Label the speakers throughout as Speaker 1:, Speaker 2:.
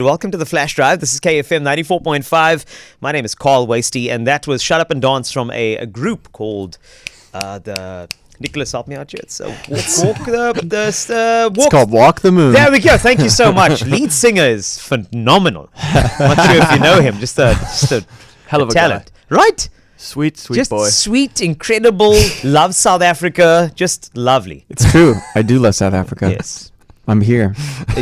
Speaker 1: Welcome to the Flash Drive. This is KFM 94.5. My name is Carl Wasty, and that was Shut Up and Dance from a group called the Nicholas, help me out here. It's
Speaker 2: called Walk the Moon.
Speaker 1: There we go. Thank you so much. Lead singer is phenomenal. I'm not sure if you know him. Just a
Speaker 3: hell of a
Speaker 1: talent,
Speaker 3: guy.
Speaker 1: right?
Speaker 3: Sweet
Speaker 1: Just
Speaker 3: boy.
Speaker 1: Sweet, incredible. Loves South Africa. Just lovely.
Speaker 2: It's true. I do love South Africa.
Speaker 1: Yes.
Speaker 2: I'm here.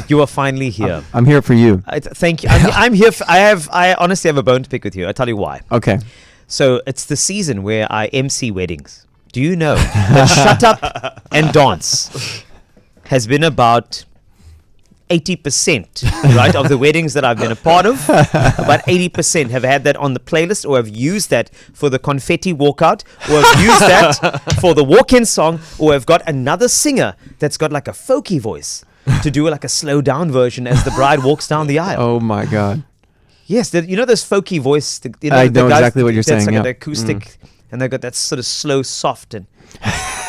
Speaker 1: You are finally here.
Speaker 2: I'm here for you.
Speaker 1: Thank you. I'm here. I honestly have a bone to pick with you. I'll tell you why.
Speaker 2: Okay.
Speaker 1: So it's the season where I MC weddings. Do you know that Shut Up and Dance has been about 80%, right, of the weddings that I've been a part of? About 80% have had that on the playlist, or have used that for the confetti walkout, or have used that for the walk-in song, or have got another singer that's got like a folky voice to do like a slow down version as the bride walks down the aisle.
Speaker 2: Oh my God.
Speaker 1: Yes, you know this folky voice.
Speaker 2: I know exactly what you're saying.
Speaker 1: It's like
Speaker 2: yeah.
Speaker 1: an acoustic, and they've got that sort of slow, soft, and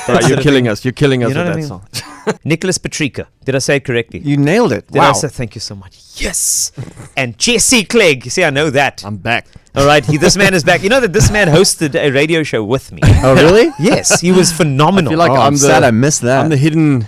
Speaker 3: Right, you're killing us. You're killing us
Speaker 1: You know
Speaker 3: with
Speaker 1: what I
Speaker 3: that
Speaker 1: mean?
Speaker 3: song.
Speaker 1: Nicholas Petricca. Did I say it correctly?
Speaker 2: You nailed it.
Speaker 1: Did
Speaker 2: Wow.
Speaker 1: I say thank you so much? Yes. And Jesse Clegg. You see, I know that.
Speaker 3: I'm back.
Speaker 1: All right, this man is back. You know that this man hosted a radio show with me.
Speaker 2: Oh, really?
Speaker 1: Yes, he was phenomenal.
Speaker 3: I feel like
Speaker 2: I'm sad I missed that.
Speaker 3: I'm the hidden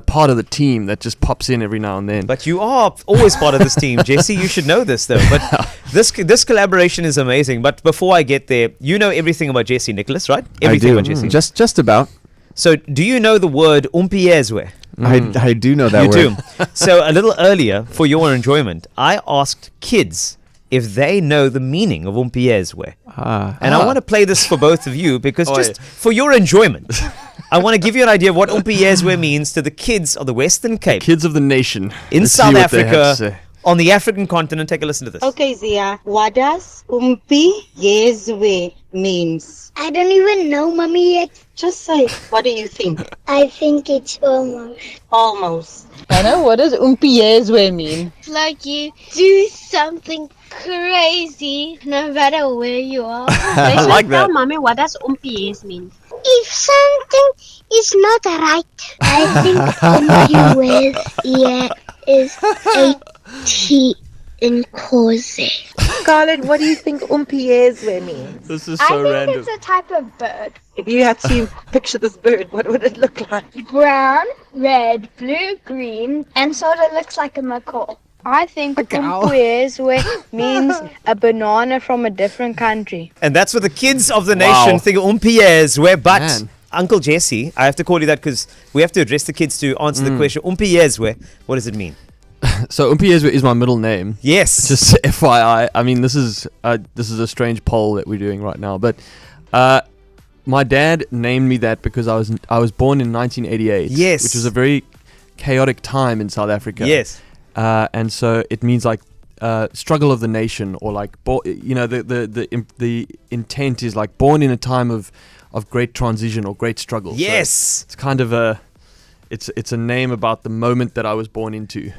Speaker 3: part of the team that just pops in every now and then.
Speaker 1: But you are always part of this team, Jesse. You should know this, though. But this collaboration is amazing. But before I get there, you know everything about Jesse Nicholas, right? Everything
Speaker 2: I do.
Speaker 1: about Jesse.
Speaker 2: Just about.
Speaker 1: So, do you know the word umpiezwe?
Speaker 2: I do know that
Speaker 1: You
Speaker 2: word.
Speaker 1: do. So, a little earlier, for your enjoyment, I asked kids if they know the meaning of umpiezwe. And I want to play this for both of you because just for your enjoyment, I want to give you an idea of what umpiezwe means to the kids of the Western Cape,
Speaker 3: Kids of the nation.
Speaker 1: in
Speaker 3: Let's see
Speaker 1: South
Speaker 3: what they have to
Speaker 1: Africa,
Speaker 3: say.
Speaker 1: on the African continent. Take a listen to this.
Speaker 4: Okay, Zia, what does umpiezwe means?
Speaker 5: I don't even know, Mummy, yet.
Speaker 4: Just say, what do you think?
Speaker 5: I think it's almost.
Speaker 4: Almost.
Speaker 6: I know, what does umpiezwe mean?
Speaker 5: It's like you do something crazy no matter where you are.
Speaker 3: I like that.
Speaker 7: Tell mommy, what does umpiez mean?
Speaker 5: If something is not right, I think umpiezwe is a T in Kose.
Speaker 4: Scarlett, what do you think umpiezwe means?
Speaker 3: This is so random.
Speaker 5: a type of bird.
Speaker 4: If you had to picture this bird, what would it look like?
Speaker 5: Brown, red, blue, green, and sort of looks like a macaw.
Speaker 8: I think umpiezwe means a banana from a different country.
Speaker 1: And that's what the kids of the nation think of umpiezwe. But
Speaker 3: Man.
Speaker 1: Uncle Jesse, I have to call you that because we have to address the kids to answer the question. Umpiezwe, what does it mean?
Speaker 3: So umpiezwe is my middle name.
Speaker 1: Yes.
Speaker 3: Just FYI. I mean, this is a strange poll that we're doing right now. But my dad named me that because I was born in 1988.
Speaker 1: Yes.
Speaker 3: Which was a very chaotic time in South Africa.
Speaker 1: Yes.
Speaker 3: And so it means like struggle of the nation, or like the intent is like born in a time of great transition or great struggle.
Speaker 1: Yes.
Speaker 3: So it's kind of it's a name about the moment that I was born into.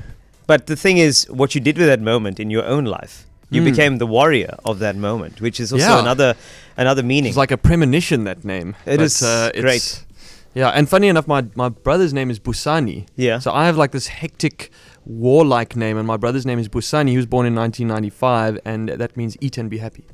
Speaker 1: But the thing is, what you did with that moment in your own life, you became the warrior of that moment, which is also another meaning.
Speaker 3: It's like a premonition, that name.
Speaker 1: It is great.
Speaker 3: Yeah, and funny enough, my brother's name is Busani.
Speaker 1: Yeah.
Speaker 3: So I have like this hectic, warlike name, and my brother's name is Busani. He was born in 1995, and that means eat and be happy.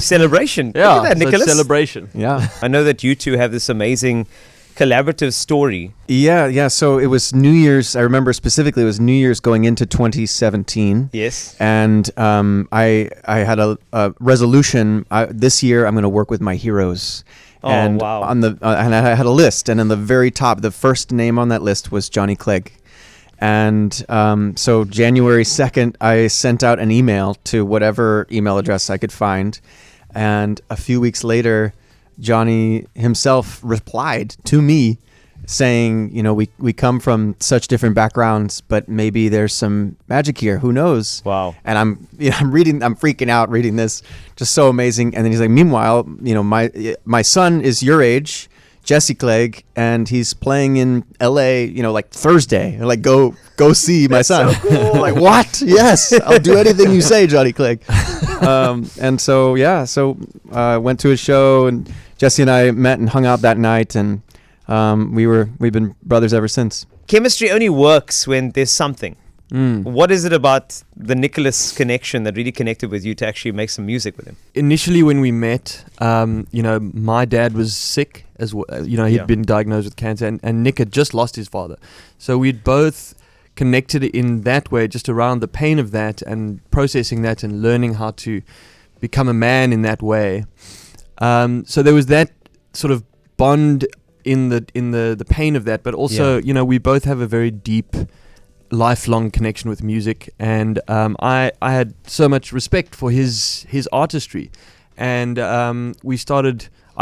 Speaker 1: Celebration.
Speaker 3: Yeah,
Speaker 1: Look at that,
Speaker 3: so it's
Speaker 1: Nicholas.
Speaker 3: celebration.
Speaker 2: Yeah.
Speaker 1: I know that you two have this amazing collaborative story.
Speaker 2: Yeah. So it was New Year's. I remember specifically it was New Year's going into 2017.
Speaker 1: Yes.
Speaker 2: And I had a resolution. This year I'm going to work with my heroes.
Speaker 1: Oh,
Speaker 2: and
Speaker 1: wow.
Speaker 2: and I had a list, and on the very top, the first name on that list was Johnny Clegg. And so January 2nd, I sent out an email to whatever email address I could find. And a few weeks later, Johnny himself replied to me saying, you know, we come from such different backgrounds, but maybe there's some magic here. Who knows?
Speaker 1: Wow.
Speaker 2: And I'm freaking out reading this, just so amazing. And then he's like, meanwhile, you know, my son is your age, Jesse Clegg, and he's playing in LA, you know, like Thursday. Like, go see my son.
Speaker 1: So cool.
Speaker 2: Like, what? Yes, I'll do anything you say, Johnny Clegg. And so, yeah, I went to his show, and Jesse and I met and hung out that night, and we've been brothers ever since.
Speaker 1: Chemistry only works when there's something. What is it about the Nicholas connection that really connected with you to actually make some music with him?
Speaker 3: Initially, when we met, my dad was sick as well. He'd been diagnosed with cancer, and Nick had just lost his father. So we'd both connected in that way, just around the pain of that and processing that and learning how to become a man in that way. So there was that sort of bond in the pain of that, but also, we both have a very deep, lifelong connection with music, and I had so much respect for his artistry, and I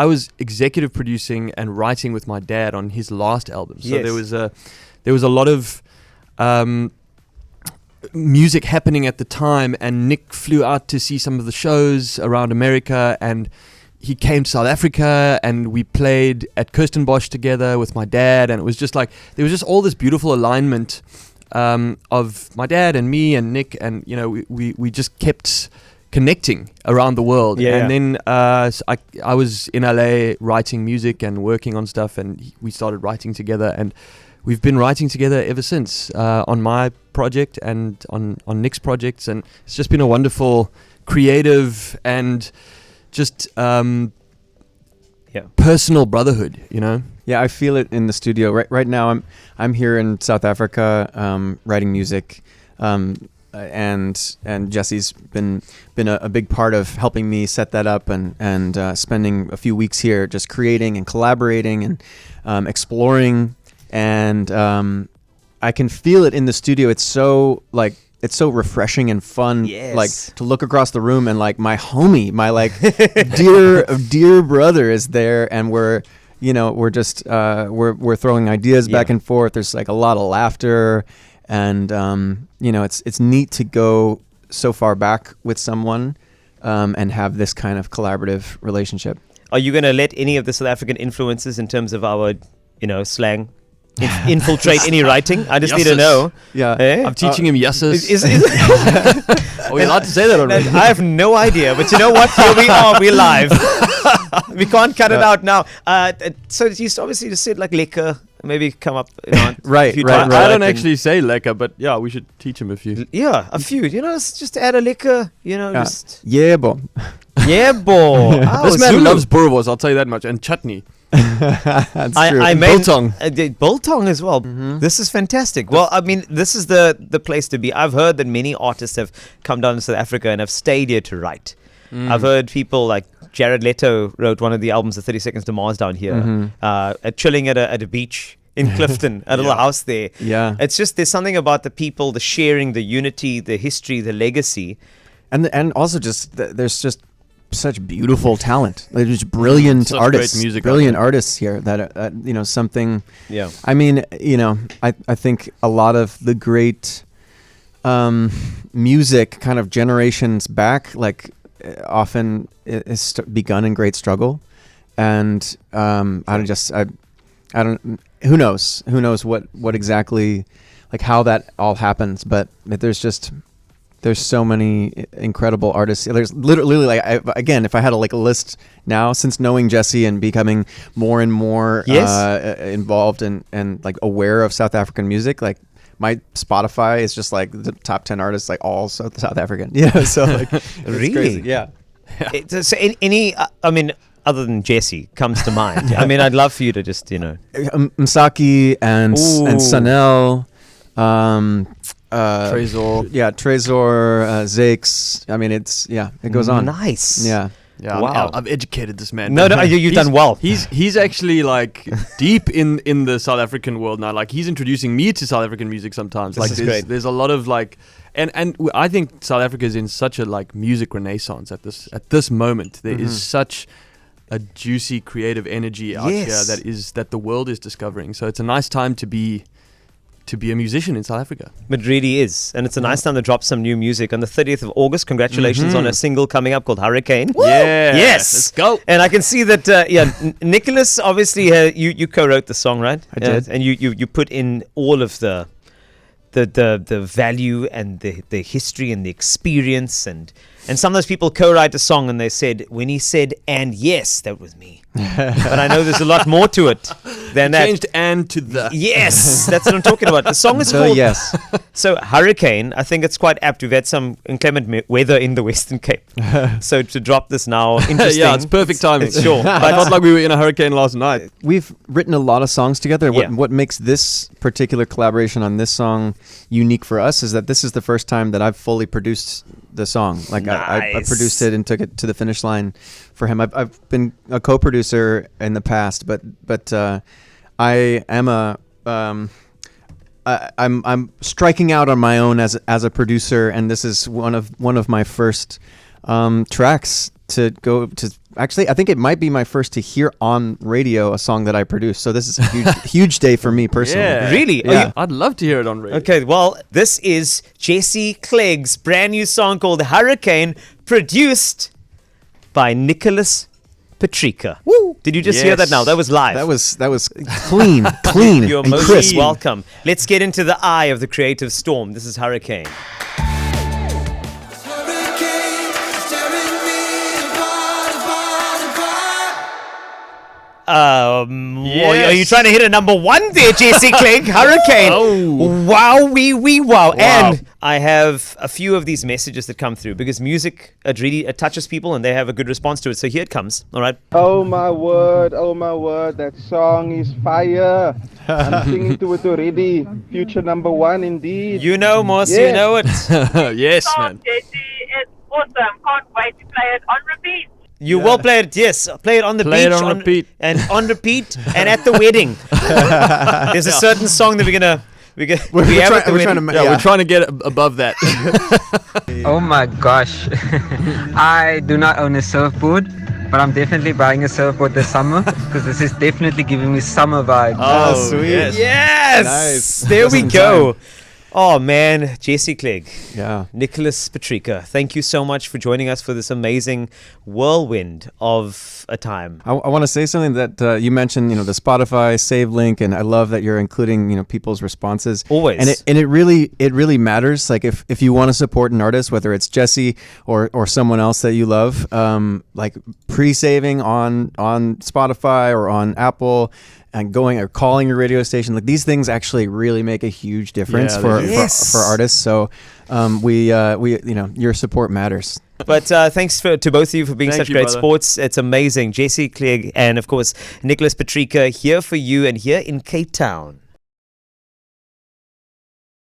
Speaker 3: was executive producing and writing with my dad on his last album. So there was a lot of music happening at the time, and Nick flew out to see some of the shows around America, and he came to South Africa, and we played at Kirstenbosch together with my dad, and it was just like there was just all this beautiful alignment of my dad and me and Nick, and we just kept connecting around the world. Then I was in LA writing music and working on stuff, and we started writing together, and we've been writing together ever since, on my project and on Nick's projects, and it's just been a wonderful creative and just personal brotherhood,
Speaker 2: Yeah, I feel it in the studio right now. I'm here in South Africa, writing music, and Jesse's been a big part of helping me set that up, and spending a few weeks here just creating and collaborating and exploring, and I can feel it in the studio. It's so refreshing and fun, like to look across the room and like my homie, my like dear brother is there, and we're just we're throwing ideas back and forth. There's like a lot of laughter, and it's neat to go so far back with someone, and have this kind of collaborative relationship.
Speaker 1: Are you going to let any of the South African influences in terms of our slang infiltrate any writing? I just need to know.
Speaker 2: Yeah,
Speaker 3: I'm teaching him yeses. Are we allowed to say that already?
Speaker 1: I have no idea, but you know what? Here we are. We're live. We can't cut it out now. So you obviously just said like lekker. Maybe come up.
Speaker 2: Right.
Speaker 3: I don't actually say lekker, but yeah, we should teach him a few.
Speaker 1: Yeah, a few. Just add a lekker. Just
Speaker 2: yeah, bo.
Speaker 1: Yeah, bo.
Speaker 3: This man loves boerewors, I'll tell you that much, and chutney.
Speaker 2: That's true.
Speaker 1: I made
Speaker 3: biltong.
Speaker 1: Biltong as well. This is fantastic. Well, I mean, this is the place to be. I've heard that many artists have come down to South Africa and have stayed here to write. I've heard people like Jared Leto wrote one of the albums of 30 Seconds to Mars down here, chilling at a beach in Clifton, a little house there.
Speaker 2: Yeah.
Speaker 1: It's just, there's something about the people, the sharing, the unity, the history, the legacy.
Speaker 2: And also just, there's just such beautiful talent. There's brilliant
Speaker 3: such
Speaker 2: artists,
Speaker 3: great music
Speaker 2: brilliant artists here that, something.
Speaker 1: Yeah.
Speaker 2: I mean, I think a lot of the great music kind of generations back, like often is begun in great struggle. And I don't, who knows what exactly, like how that all happens, but there's so many incredible artists. There's literally like, if I had a list now, since knowing Jesse and becoming more and more involved and like aware of South African music, like my Spotify is just like the top 10 artists, like all South African. So like
Speaker 1: Really?
Speaker 2: crazy. Yeah.
Speaker 1: So any, other than Jesse comes to mind. I mean, I'd love for you to just,
Speaker 2: Msaki and Sanel.
Speaker 3: Trezor.
Speaker 2: Yeah, Trezor, Zakes. I mean, it goes on.
Speaker 1: Nice.
Speaker 2: Yeah.
Speaker 3: Yeah,
Speaker 1: Wow.
Speaker 3: I've educated this man.
Speaker 1: No, you've done well.
Speaker 3: He's actually like deep in the South African world now. Like he's introducing me to South African music sometimes.
Speaker 1: This is great.
Speaker 3: There's a lot of like, and I think South Africa is in such a like music renaissance at this moment. There is such a juicy creative energy out here that the world is discovering. So it's a nice time to be a musician in South Africa.
Speaker 1: It really is. And it's a nice time to drop some new music. On the 30th of August, congratulations on a single coming up called Hurricane.
Speaker 3: Yeah.
Speaker 1: Yes.
Speaker 3: Let's go.
Speaker 1: And I can see that, Nicholas, obviously, you co-wrote the song, right?
Speaker 2: I did.
Speaker 1: And you put in all of the value and the history and the experience. And some of those people co-write a song and they said, when he said, and yes, that was me. But I know there's a lot more to it than that.
Speaker 3: Changed and to the.
Speaker 1: Yes, that's what I'm talking about. The song is
Speaker 2: So
Speaker 1: called
Speaker 2: yes.
Speaker 1: So Hurricane. I think it's quite apt. We've had some inclement weather in the Western Cape, so to drop this now, interesting.
Speaker 3: Yeah, it's perfect timing.
Speaker 1: Sure,
Speaker 3: I
Speaker 1: but
Speaker 3: felt like we were in a hurricane last night.
Speaker 2: We've written a lot of songs together.
Speaker 1: Yeah.
Speaker 2: What makes this particular collaboration on this song unique for us is that this is the first time that I've fully produced the song. Like I
Speaker 1: Nice.
Speaker 2: produced it and took it to the finish line for him. I've been a co-producer in the past, but I am I'm striking out on my own as a producer, and this is one of my first tracks to go to. Actually, I think it might be my first to hear on radio a song that I produced. So this is a huge day for me personally.
Speaker 3: Yeah.
Speaker 1: Really? Are
Speaker 2: Yeah.
Speaker 1: you-
Speaker 3: I'd love to hear it on radio.
Speaker 1: Okay, well, this is Jesse Clegg's brand new song called Hurricane, produced by Nicholas Petricca. Woo! Did you just hear that
Speaker 3: Yes.
Speaker 1: now? That was live.
Speaker 2: That was clean,
Speaker 1: You're
Speaker 2: and
Speaker 1: most
Speaker 2: crisp.
Speaker 1: welcome. Let's get into the eye of the creative storm. This is Hurricane.
Speaker 3: Yes.
Speaker 1: Are you trying to hit a number one there, Jesse Clegg? Hurricane.
Speaker 3: Oh.
Speaker 1: Wow, wow. And I have a few of these messages that come through because music, it touches people and they have a good response to it. So here it comes. All right.
Speaker 9: Oh my word, that song is fire. I'm singing to it already. Future number one indeed.
Speaker 1: You know, Moss, you
Speaker 9: Yes.
Speaker 1: know it.
Speaker 3: Yes, man.
Speaker 6: Jesse, it's awesome. Can't wait to play it on repeat.
Speaker 1: You will play it, yes. Play it on the
Speaker 3: Play it
Speaker 1: beach.
Speaker 3: on repeat.
Speaker 1: And on repeat and at the wedding. There's a certain song that we have at the wedding.
Speaker 3: We're trying to get above that.
Speaker 10: Oh my gosh. I do not own a surfboard, but I'm definitely buying a surfboard this summer because this is definitely giving me summer vibes.
Speaker 2: Oh, sweet.
Speaker 3: yes.
Speaker 1: Yes!
Speaker 2: Nice.
Speaker 1: There
Speaker 2: Just
Speaker 1: we
Speaker 2: in
Speaker 1: go. Oh, man. Jesse Clegg.
Speaker 2: Yeah.
Speaker 1: Nicholas Petricca, thank you so much for joining us for this amazing whirlwind of a time.
Speaker 2: I want to say something that you mentioned, the Spotify save link, and I love that you're including, people's responses.
Speaker 1: Always.
Speaker 2: And it really matters. Like if you want to support an artist, whether it's Jesse or someone else that you love, like pre-saving on Spotify or on Apple, and going or calling your radio station, like these things actually really make a huge difference
Speaker 3: Yeah,
Speaker 2: for
Speaker 3: they do.
Speaker 1: Yes.
Speaker 2: artists. So we your support matters.
Speaker 1: But thanks to both of you for being
Speaker 3: Thank
Speaker 1: such
Speaker 3: you,
Speaker 1: great
Speaker 3: brother.
Speaker 1: sports. It's amazing. Jesse Clegg and, of course, Nicholas Petricca here for you and here in Cape Town.